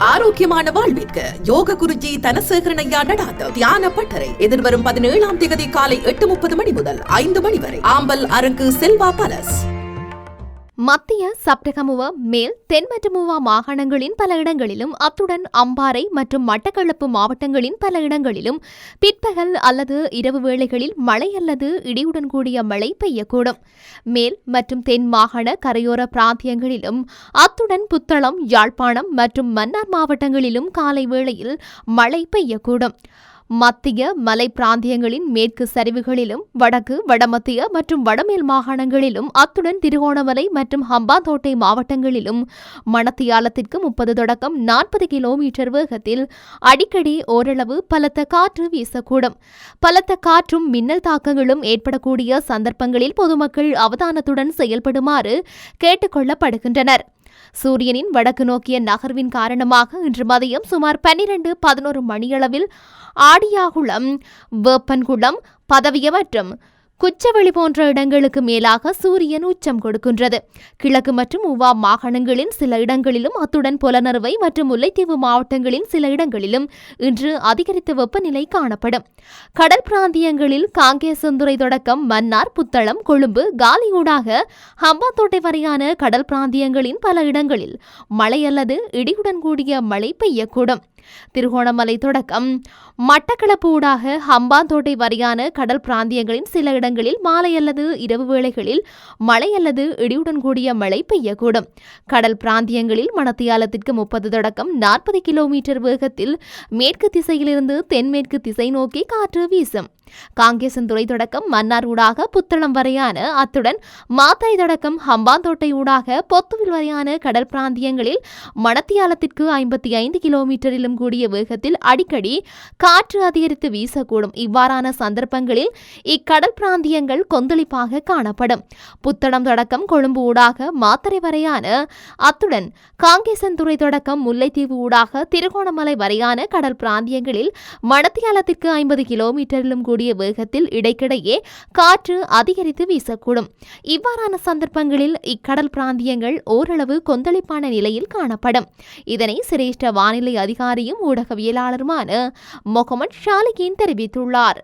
ஆரோக்கியமான வாழ்விற்கு யோக குருஜி தனசேகரனையா நடாத்த தியான பட்டறை எதிர்வரும் 17ஆம் தேதி காலை 8:30 மணி முதல் 5 மணி வரை ஆம்பல் அரங்கு செல்வா பலஸ். மத்திய சப்ரகமுவ மேல் தென் மற்றும் மூவா மாகாணங்களின் பல இடங்களிலும் அத்துடன் அம்பாறை மற்றும் மட்டக்களப்பு மாவட்டங்களின் பல இடங்களிலும் பிற்பகல் அல்லது இரவு வேளைகளில் மழை அல்லது இடியுடன் கூடிய மழை பெய்யக்கூடும். மேல் மற்றும் தென் மாகாண கரையோர பிராந்தியங்களிலும் அத்துடன் புத்தளம், யாழ்ப்பாணம் மற்றும் மன்னார் மாவட்டங்களிலும் காலை வேளையில் மழை பெய்யக்கூடும். மத்திய மலை பிராந்தியங்களின் மேற்கு சரிவுகளிலும் வடக்கு, வடமத்திய மற்றும் வடமேல் மாகாணங்களிலும் அத்துடன் திருகோணமலை மற்றும் ஹம்பாந்தோட்டை மாவட்டங்களிலும் மணத்தியாலத்திற்கு 30 தொடக்கம் 40 கிலோமீட்டர் வேகத்தில் அடிக்கடி ஓரளவு பலத்த காற்று வீசக்கூடும். பலத்த காற்றும் மின்னல் தாக்கங்களும் ஏற்படக்கூடிய சந்தர்ப்பங்களில் பொதுமக்கள் அவதானத்துடன் செயல்படுமாறு கேட்டுக் கொள்ளப்படுகின்றனர். சூரியனின் வடக்கு நோக்கிய நகர்வின் காரணமாக இன்று மதியம் சுமார் 12-11 மணியளவில் ஆடியாகுளம், வேப்பன்குளம், பதவிய மற்றும் குச்சவெளி போன்ற இடங்களுக்கு மேலாக சூரியன் உச்சம் கொடுக்கின்றது. கிழக்கு மற்றும் உவா மாகாணங்களின் சில இடங்களிலும் அத்துடன் புலனறுவை மற்றும் முல்லைத்தீவு மாவட்டங்களின் சில இடங்களிலும் இன்று அதிகரித்த வெப்பநிலை காணப்படும். கடல் பிராந்தியங்களில் காங்கேசந்துறை தொடக்கம் மன்னார், புத்தளம், கொழும்பு, காலியூடாக ஹம்பாந்தோட்டை வரையான கடல் பிராந்தியங்களின் பல இடங்களில் மழை அல்லது இடியுடன் கூடிய மழை பெய்யக்கூடும். திருகோணமலை தொடக்கம் மட்டக்களப்பு ஊடாக ஹம்பாந்தோட்டை வரையான கடல் பிராந்தியங்களின் சில இடங்களில் மாலை அல்லது இரவு வேளைகளில் மழை அல்லது இடியுடன் கூடிய மழை பெய்யக்கூடும். கடல் பிராந்தியங்களில் மணத்தியாலத்திற்கு 30 தொடக்கம் 40 கிலோமீட்டர் வேகத்தில் மேற்கு திசையிலிருந்து தென்மேற்கு திசை நோக்கி காற்று வீசும். காங்கேசந்துறை தொடக்கம் மன்னார் ஊடாக புத்தளம் வரையான அத்துடன் மாத்தை தொடக்கம் ஹம்பாந்தோட்டை ஊடாக பொத்துவில் வரையான கடல் பிராந்தியங்களில் மணத்தியாலத்திற்கு 55 கிலோமீட்டரிலும் கூடிய வேகத்தில் அடிக்கடி காற்று அதிகரித்து வீசக்கூடும். இவ்வாறான சந்தர்ப்பங்களில் இக்கடல் பிராந்தியங்கள் கொந்தளிப்பாக காணப்படும். புத்தளம் தொடக்கம் கொழும்பு ஊடாக மாத்தறை வரையான அத்துடன் காங்கேசந்துறை தொடக்கம் முல்லைத்தீவு ஊடாக திருகோணமலை வரையான கடல் பிராந்தியங்களில் மணத்தியாலத்திற்கு 50 கிலோமீட்டரிலும் கூடிய வேகத்தில் இடைக்கிடையே காற்று அதிகரித்து வீசக்கூடும். இவ்வாறான சந்தர்ப்பங்களில் இக்கடல் பிராந்தியங்கள் ஓரளவு கொந்தளிப்பான நிலையில் காணப்படும். இதனை சிரேஷ்ட வானிலை அதிகாரியும் ஊடகவியலாளருமான முகமது ஷாலிகின் தெரிவித்துள்ளார்.